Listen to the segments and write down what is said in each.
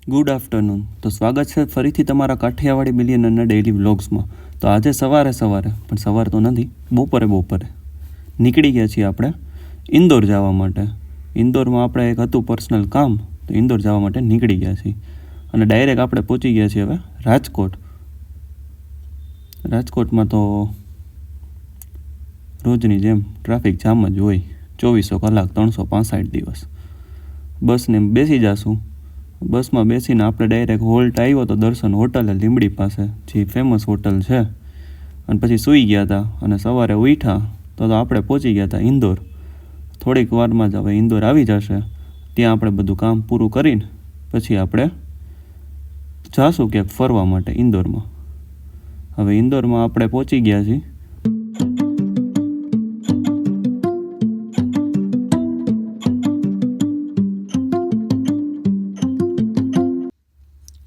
Good afternoon. તો સ્વાગત છે ફરીથી તમારા કાઠિયાવાડી મિલિયનરના ડેઇલી વ્લોગ્સમાં. તો આજે સવારે પણ સવાર તો નથી, બપોરે નીકળી ગયા છીએ આપણે ઇન્દોર જવા માટે. ઇન્દોરમાં આપણે એક હતું પર્સનલ કામ, તો ઇન્દોર જવા માટે નીકળી ગયા છીએ અને ડાયરેક્ટ આપણે પહોંચી ગયા છીએ હવે રાજકોટ. રાજકોટમાં તો રોજની જેમ ટ્રાફિક જામ જ હોય, 24 કલાક 365 દિવસ. બસને બેસી જઈશું. બસમાં બેસીને આપણે ડાયરેક્ટ હોલ્ટ આવ્યો તો દર્શન હોટલે લીંબડી પાસે, જે ફેમસ હોટલ છે, અને પછી સૂઈ ગયા હતા અને સવારે ઉઠ્યા તો આપણે પહોંચી ગયા હતા ઇન્દોર. થોડીક વારમાં જ હવે ઇન્દોર આવી જશે. ત્યાં આપણે બધું કામ પૂરું કરીને પછી આપણે જાશું ક્યાંક ફરવા માટે ઇન્દોરમાં. હવે ઇન્દોરમાં આપણે પહોંચી ગયા છીએ.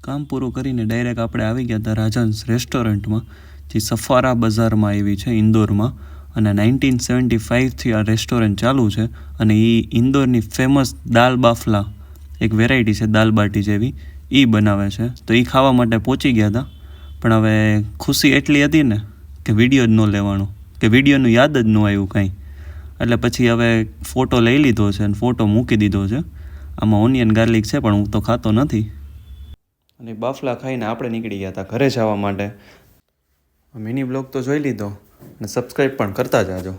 કામ પૂરું કરીને ડાયરેક્ટ આપણે આવી ગયા હતા રાજહંસ રેસ્ટોરન્ટમાં, જે સફારા બજારમાં આવી છે ઇન્દોરમાં. અને 1975થી આ રેસ્ટોરન્ટ ચાલુ છે અને એ ઇન્દોરની ફેમસ દાલ બાફલા, એક વેરાયટી છે દાલ બાટી જેવી, એ બનાવે છે. તો એ ખાવા માટે પહોંચી ગયા હતા. પણ હવે ખુશી એટલી હતી ને કે વિડીયો જ ન લેવાનો, કે વિડીયોનું યાદ જ ન આવ્યું કાંઈ. એટલે પછી હવે ફોટો લઈ લીધો છે અને ફોટો મૂકી દીધો છે. આમાં ઓનિયન ગાર્લિક છે પણ હું તો ખાતો નથી. અને બાફલા ખાઈને આપણે નીકળી ગયા હતા ઘરે જવા માટે. મિની બ્લોગ તો જોઈ લીધો અને સબસ્ક્રાઈબ પણ કરતા જાજો.